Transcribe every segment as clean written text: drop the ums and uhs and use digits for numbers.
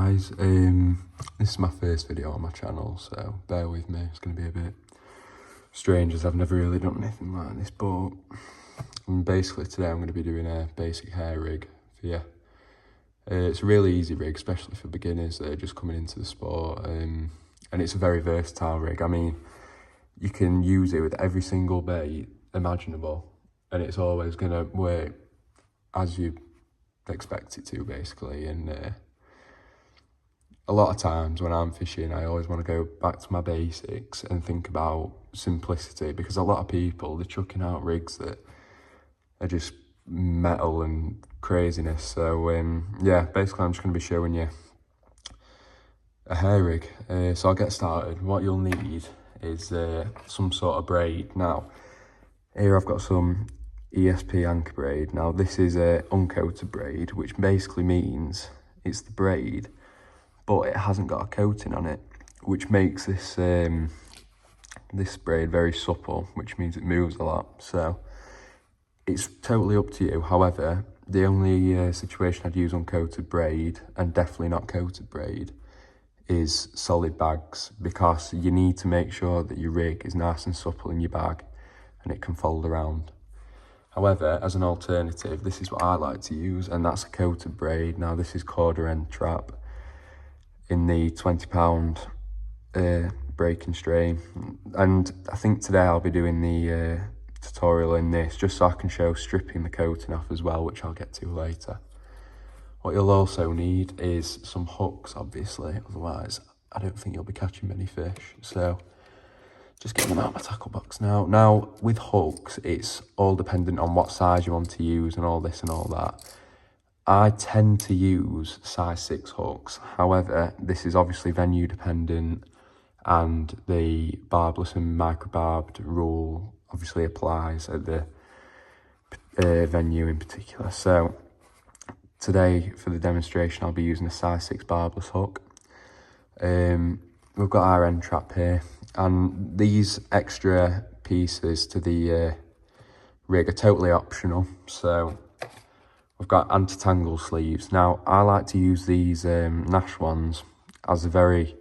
guys, this is my first video on my channel, so bear with me. It's going to be a bit strange as I've never really done anything like this, but basically today I'm going to be doing a basic hair rig for you. It's a really easy rig, especially for beginners that are just coming into the sport, and it's a very versatile rig. I mean, you can use it with every single bait imaginable, and it's always going to work as you expect it to, basically. And a lot of times when I'm fishing, I always want to go back to my basics and think about simplicity, because a lot of people, they're chucking out rigs that are just metal and craziness. So yeah, basically I'm just going to be showing you a hair rig. So I'll get started. What you'll need is some sort of braid. Now here I've got some ESP anchor braid. Now this is a uncoated braid, which basically means it's the braid but it hasn't got a coating on it, which makes this this braid very supple, which means it moves a lot. So it's totally up to you. However, the only situation I'd use uncoated braid, and definitely not coated braid, is solid bags, because you need to make sure that your rig is nice and supple in your bag and it can fold around. However, as an alternative, this is what I like to use, and that's a coated braid. Now this is Korda End Trap in the £20 breaking strain, and I think today I'll be doing the tutorial in this just so I can show stripping the coating off as well, which I'll get to later. What you'll also need is some hooks, obviously, otherwise I don't think you'll be catching many fish. So just getting them out of my tackle box now. Now with hooks, it's all dependent on what size you want to use and all this and all that. I tend to use size 6 hooks. However, this is obviously venue dependent, and the barbless and microbarbed rule obviously applies at the venue in particular. So today for the demonstration I'll be using a size 6 barbless hook. We've got our end trap here, and these extra pieces to the rig are totally optional. So we've got anti-tangle sleeves. Now, I like to use these Nash ones as they're very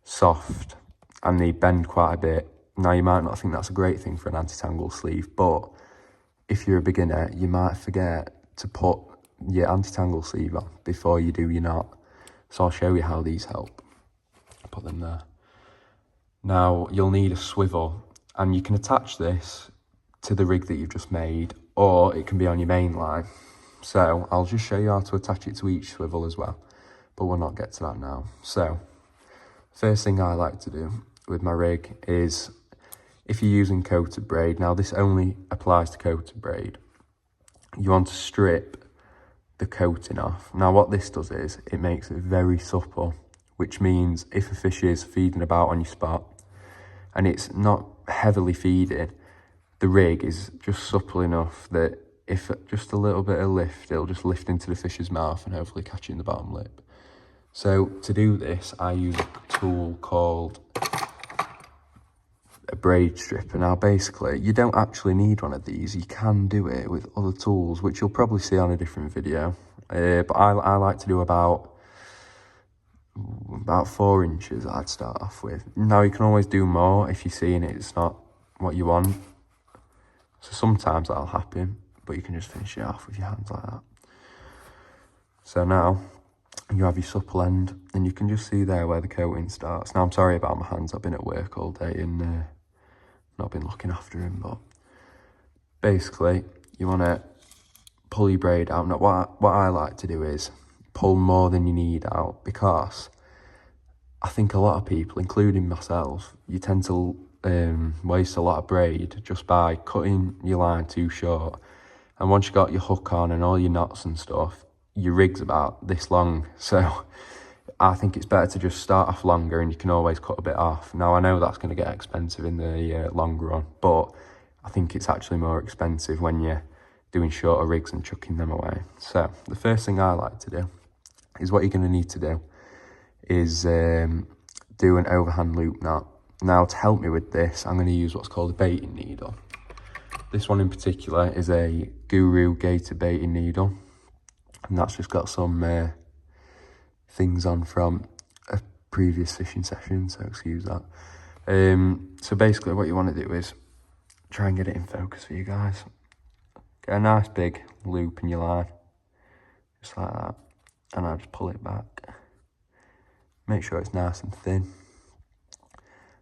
soft and they bend quite a bit. Now, you might not think that's a great thing for an anti-tangle sleeve, but if you're a beginner, you might forget to put your anti-tangle sleeve on before you do your knot. So I'll show you how these help. Put them there. Now, you'll need a swivel, and you can attach this to the rig that you've just made, or it can be on your main line. So I'll just show you how to attach it to each swivel as well, but we'll not get to that now. So first thing I like to do with my rig is, if you're using coated braid, now this only applies to coated braid, you want to strip the coating off. Now what this does is it makes it very supple, which means if a fish is feeding about on your spot and it's not heavily feeding, the rig is just supple enough that if just a little bit of lift, it'll just lift into the fish's mouth and hopefully catch it in the bottom lip. So to do this, I use a tool called a braid stripper. Now basically, you don't actually need one of these. You can do it with other tools, which you'll probably see on a different video. But I like to do about 4 inches I'd start off with. Now you can always do more if you're seeing it's not what you want. So sometimes that'll happen, but you can just finish it off with your hands like that. So now you have your supple end, and you can just see there where the coating starts. Now I'm sorry about my hands, I've been at work all day and not been looking after him, but basically you want to pull your braid out. Now what I like to do is pull more than you need out, because I think a lot of people, including myself, you tend to waste a lot of braid just by cutting your line too short. And once you've got your hook on and all your knots and stuff, your rig's about this long. So I think it's better to just start off longer, and you can always cut a bit off. Now I know that's going to get expensive in the long run, but I think it's actually more expensive when you're doing shorter rigs and chucking them away. So the first thing I like to do is, what you're going to need to do is do an overhand loop knot. Now to help me with this, I'm going to use what's called a baiting needle. This one in particular is a Guru gator baiting needle, and that's just got some things on from a previous fishing session, so excuse that. So basically what you want to do is try and get it in focus for you guys. Get a nice big loop in your line, just like that, and I'll just pull it back. Make sure it's nice and thin.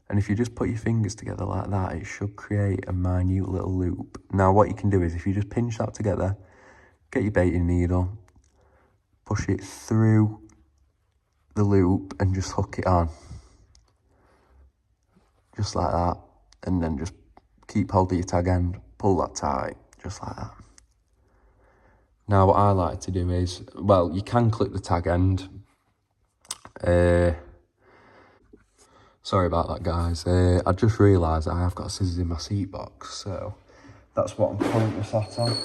And if you just put your fingers together like that, it should create a minute little loop. Now what you can do is, if you just pinch that together, get your baiting needle, push it through the loop and just hook it on. Just like that. And then just keep hold of your tag end, pull that tight, just like that. Now what I like to do is, well, you can clip the tag end. Sorry about that, guys. I just realised I have got scissors in my seat box, so that's what I'm currently sat on.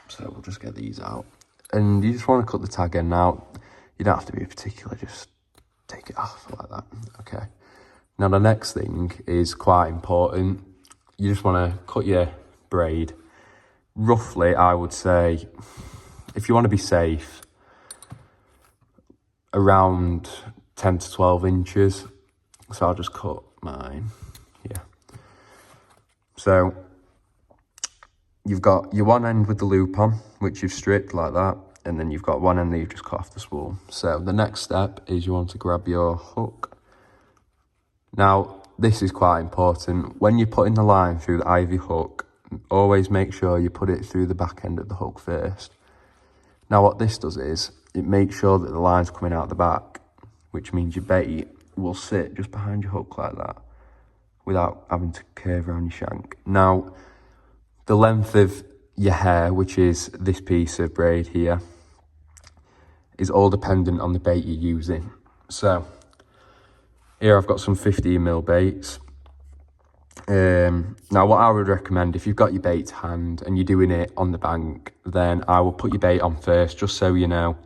So we'll just get these out. And you just want to cut the tag end out. You don't have to be particular, just take it off like that. Okay. Now the next thing is quite important. You just want to cut your braid. Roughly, I would say, if you want to be safe, around 10 to 12 inches. So I'll just cut mine, yeah. So you've got your one end with the loop on, which you've stripped like that, and then you've got one end that you've just cut off the spool. So the next step is you want to grab your hook. Now, this is quite important. When you're putting the line through the ivy hook, always make sure you put it through the back end of the hook first. Now what this does is, it makes sure that the line's coming out the back, which means your bait will sit just behind your hook like that, without having to curve around your shank. Now, the length of your hair, which is this piece of braid here, is all dependent on the bait you're using. So, here I've got some 15mm baits. Now what I would recommend, if you've got your bait to hand and you're doing it on the bank, then I will put your bait on first, just so you know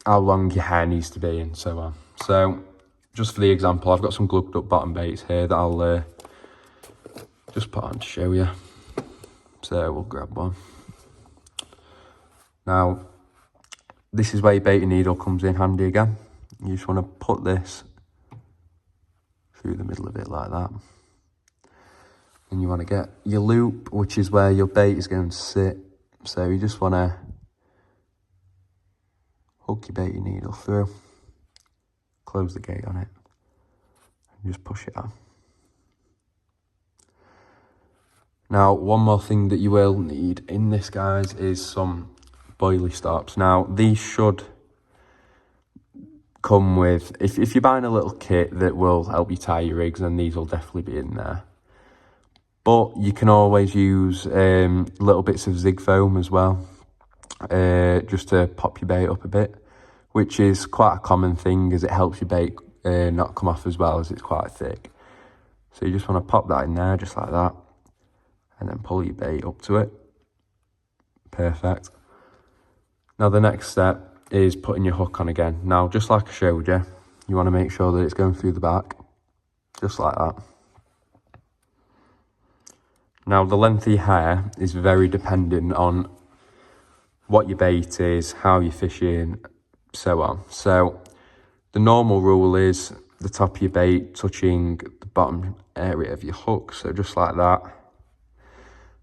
how long your hair needs to be and so on. So just for the example, I've got some glugged up bottom baits here that I'll just put on to show you. So we'll grab one. Now this is where your baiting needle comes in handy again. You just want to put this through the middle of it like that. And you want to get your loop, which is where your bait is going to sit. So you just want to hook your baiting needle through, close the gate on it, and just push it on. Now, one more thing that you will need in this, guys, is some boilie stops. Now, these should come with, if you're buying a little kit that will help you tie your rigs, then these will definitely be in there. But you can always use little bits of zig foam as well, just to pop your bait up a bit, which is quite a common thing, as it helps your bait not come off as well, as it's quite thick. So you just want to pop that in there just like that, and then pull your bait up to it. Perfect. Now the next step is putting your hook on again. Now, just like I showed you, you want to make sure that it's going through the back, just like that. Now, the length of your hair is very dependent on what your bait is, how you're fishing, so on. So the normal rule is the top of your bait touching the bottom area of your hook, so just like that.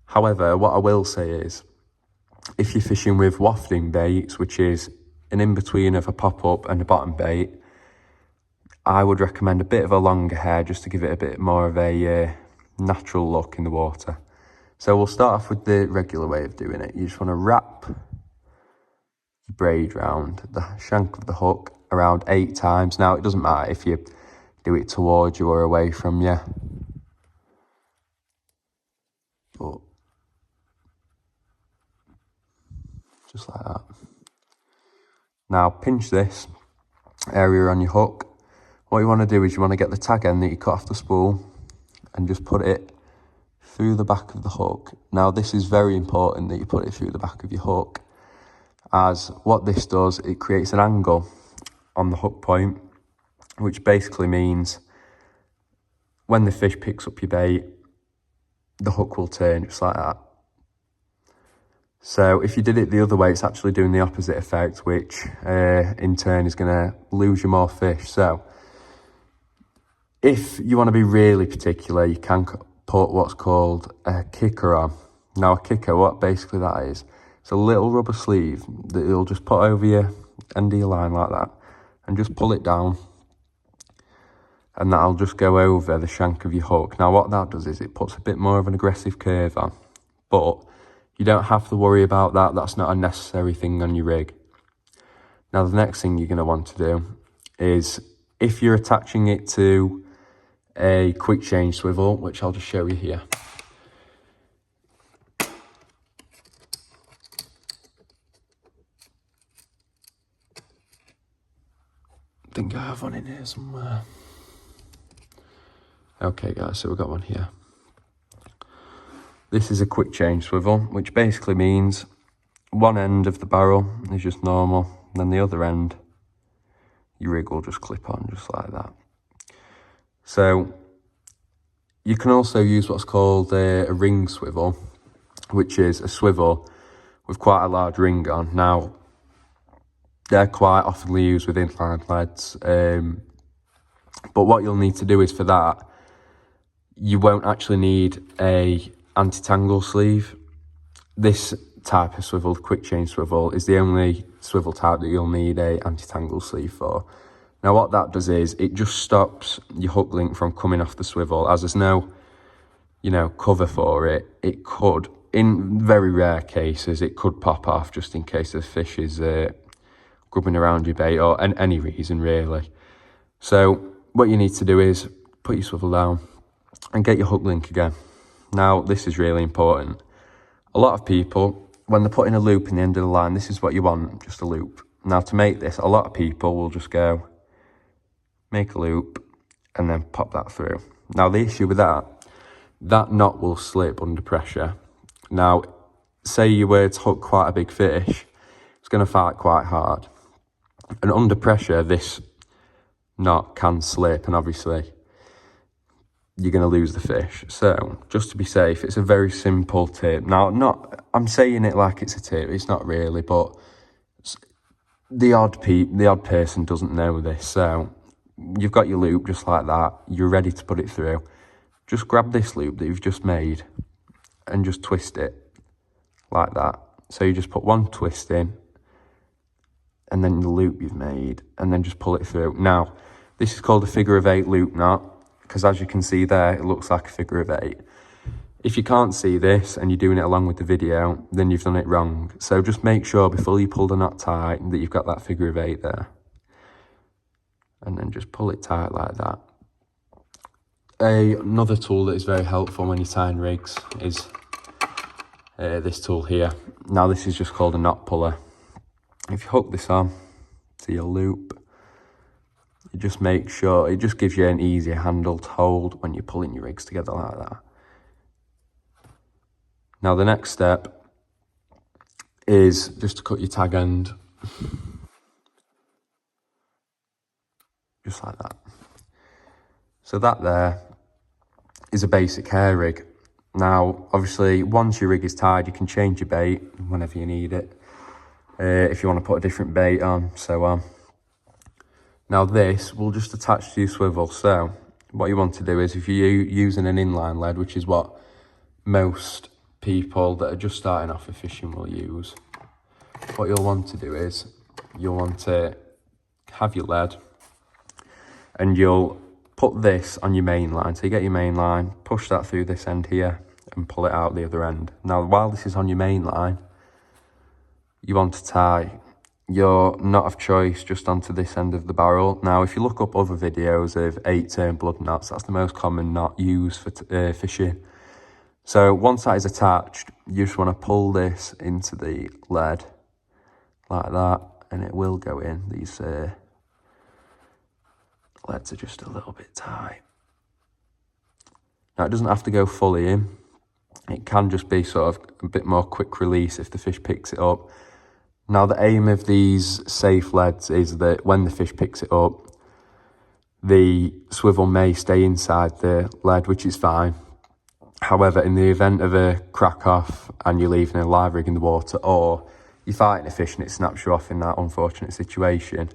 However, what I will say is, if you're fishing with wafting baits, which is an in-between of a pop-up and a bottom bait, I would recommend a bit of a longer hair, just to give it a bit more of a natural look in the water. So we'll start off with the regular way of doing it. You just want to wrap your braid round the shank of the hook around 8 times. Now, it doesn't matter if you do it towards you or away from you, but just like that. Now, pinch this area on your hook. What you want to do is you want to get the tag end that you cut off the spool and just put it through the back of the hook. Now, this is very important that you put it through the back of your hook, as what this does, it creates an angle on the hook point, which basically means when the fish picks up your bait, the hook will turn just like that. So if you did it the other way, it's actually doing the opposite effect, which in turn is going to lose you more fish. So if you want to be really particular, you can put what's called a kicker on. Now a kicker, what basically that is, it's a little rubber sleeve that you'll just put over your end of your line like that and just pull it down, and that'll just go over the shank of your hook. Now what that does is it puts a bit more of an aggressive curve on, but you don't have to worry about that. That's not a necessary thing on your rig. Now the next thing you're going to want to do is, if you're attaching it to a quick change swivel, which I'll just show you here. I think I have one in here somewhere. Okay guys, so we've got one here. This is a quick change swivel, which basically means one end of the barrel is just normal, then the other end, your rig will just clip on just like that. So you can also use what's called a ring swivel, which is a swivel with quite a large ring on. Now, they're quite often used with inline leads, but what you'll need to do is, for that, you won't actually need a anti-tangle sleeve. This type of swivel, the quick change swivel, is the only swivel type that you'll need a anti-tangle sleeve for. Now what that does is it just stops your hook link from coming off the swivel. As there's no, cover for it, it could, in very rare cases, it could pop off just in case the fish is grubbing around your bait, or any reason really. So what you need to do is put your swivel down and get your hook link again. Now this is really important. A lot of people, when they're putting a loop in the end of the line, this is what you want, just a loop. Now to make this, a lot of people will just go, make a loop, and then pop that through. Now the issue with that knot will slip under pressure. Now, say you were to hook quite a big fish, it's going to fight quite hard. And under pressure, this knot can slip, and obviously you're going to lose the fish. So just to be safe, it's a very simple tip. Now, I'm saying it like it's a tip, it's not really, but the odd person doesn't know this. So you've got your loop just like that, you're ready to put it through. Just grab this loop that you've just made and just twist it like that. So you just put one twist in, and then the loop you've made, and then just pull it through. Now, this is called a figure of 8 loop knot, because as you can see there, it looks like a figure of 8. If you can't see this and you're doing it along with the video, then you've done it wrong. So just make sure before you pull the knot tight that you've got that figure of 8 there. And then just pull it tight like that. Another tool that is very helpful when you're tying rigs is this tool here. Now this is just called a knot puller. If you hook this on to your loop, it just makes sure, it just gives you an easier handle to hold when you're pulling your rigs together like that. Now the next step is just to cut your tag end, just like that. So that there is a basic hair rig. Now obviously once your rig is tied, you can change your bait whenever you need it, if you want to put a different bait on, so on. Now this will just attach to your swivel. So what you want to do is, if you're using an inline lead, which is what most people that are just starting off with fishing will use, what you'll want to do is you'll want to have your lead and you'll put this on your main line. So you get your main line, push that through this end here and pull it out the other end. Now while this is on your main line, you want to tie your knot of choice just onto this end of the barrel. Now if you look up other videos of 8-turn blood knots, that's the most common knot used for fishing. So once that is attached, you just want to pull this into the lead like that, and it will go in. These leads are just a little bit tight. Now it doesn't have to go fully in. It can just be sort of a bit more quick release if the fish picks it up. Now the aim of these safe leads is that when the fish picks it up, the swivel may stay inside the lead, which is fine. However, in the event of a crack off and you're leaving a live rig in the water, or you're fighting a fish and it snaps you off in that unfortunate situation,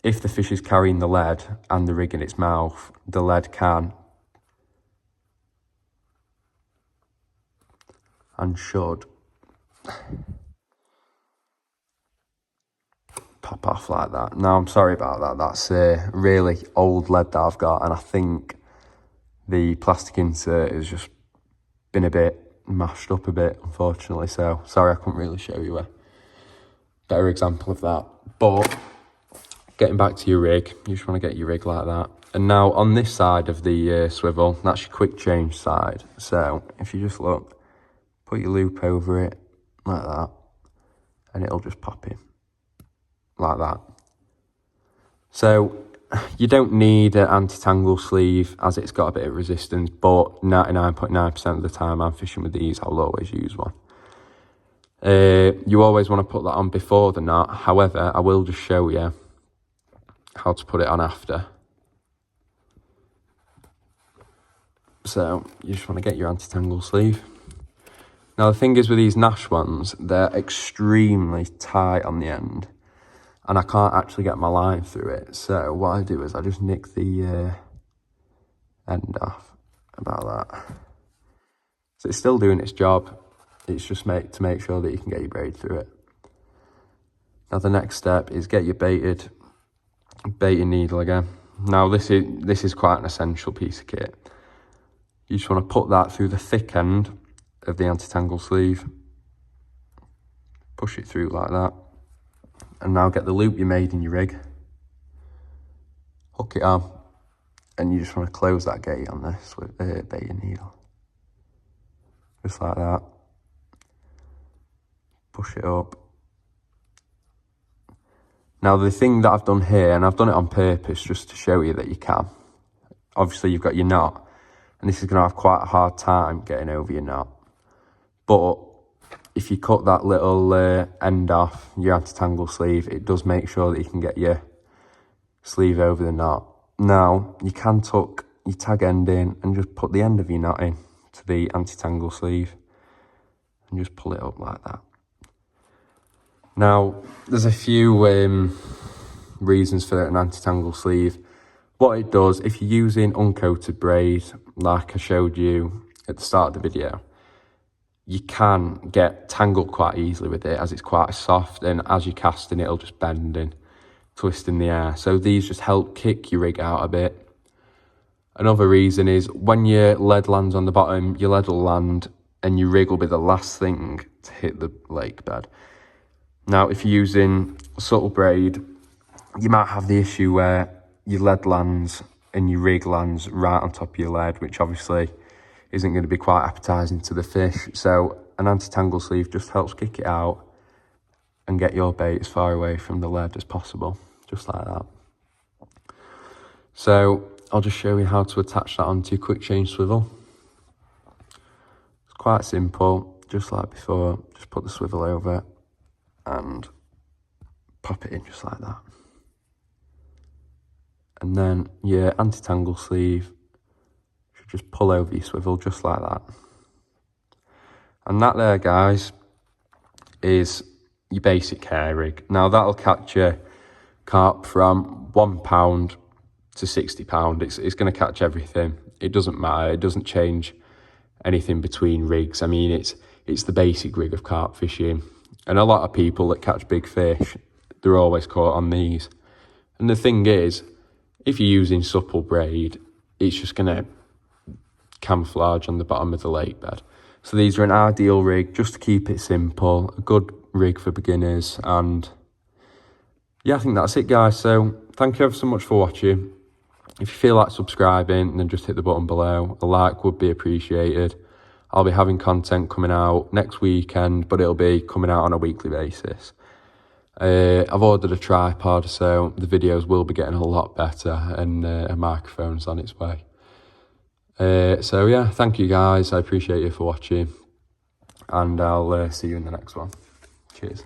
if the fish is carrying the lead and the rig in its mouth, the lead can and should pop off like that. Now, I'm sorry about that. That's a really old lead that I've got, and I think the plastic insert has just been a bit mashed up a bit, unfortunately. So, sorry I couldn't really show you a better example of that. But getting back to your rig, you just want to get your rig like that. And now on this side of the swivel, that's your quick change side. So if you just look, put your loop over it like that, and it'll just pop in like that. So you don't need an anti-tangle sleeve as it's got a bit of resistance, but 99.9% of the time I'm fishing with these, I'll always use one. You always want to put that on before the knot. However, I will just show you how to put it on after. So you just want to get your anti-tangle sleeve. Now the thing is with these Nash ones, they're extremely tight on the end, and I can't actually get my line through it. So what I do is I just nick the end off about that. So it's still doing its job. It's just to make sure that you can get your braid through it. Now the next step is get your baiting needle again. Now this is quite an essential piece of kit. You just want to put that through the thick end of the anti-tangle sleeve. Push it through like that. And now get the loop you made in your rig. Hook it on. And you just want to close that gate on this with the baiting needle. Just like that. Push it up. Now the thing that I've done here, and I've done it on purpose just to show you that you can. Obviously you've got your knot, and this is going to have quite a hard time getting over your knot. But if you cut that little end off your anti-tangle sleeve, it does make sure that you can get your sleeve over the knot. Now you can tuck your tag end in and just put the end of your knot in to the anti-tangle sleeve and just pull it up like that. Now, there's a few reasons for an anti-tangle sleeve. What it does, if you're using uncoated braid, like I showed you at the start of the video, you can get tangled quite easily with it as it's quite soft, and as you're casting, it'll just bend and twist in the air. So these just help kick your rig out a bit. Another reason is when your lead lands on the bottom, your lead will land and your rig will be the last thing to hit the lake bed. Now, if you're using subtle braid, you might have the issue where your lead lands and your rig lands right on top of your lead, which obviously isn't going to be quite appetizing to the fish. So an anti-tangle sleeve just helps kick it out and get your bait as far away from the lead as possible, just like that. So I'll just show you how to attach that onto your quick change swivel. It's quite simple, just like before. Just put the swivel over and pop it in just like that. And then your anti-tangle sleeve should just pull over your swivel just like that. And that there, guys, is your basic hair rig. Now that'll catch your carp from £1 to £60. It's going to catch everything. It doesn't matter. It doesn't change anything between rigs. I mean, it's the basic rig of carp fishing. And a lot of people that catch big fish, they're always caught on these. And the thing is, if you're using supple braid, it's just going to camouflage on the bottom of the lake bed. So these are an ideal rig just to keep it simple, a good rig for beginners. And yeah, I think that's it, guys. So thank you ever so much for watching. If you feel like subscribing, then just hit the button below. A like would be appreciated. I'll be having content coming out next weekend, but it'll be coming out on a weekly basis. I've ordered a tripod, so the videos will be getting a lot better, and a microphone's on its way. So yeah, thank you guys. I appreciate you for watching, and I'll see you in the next one. Cheers.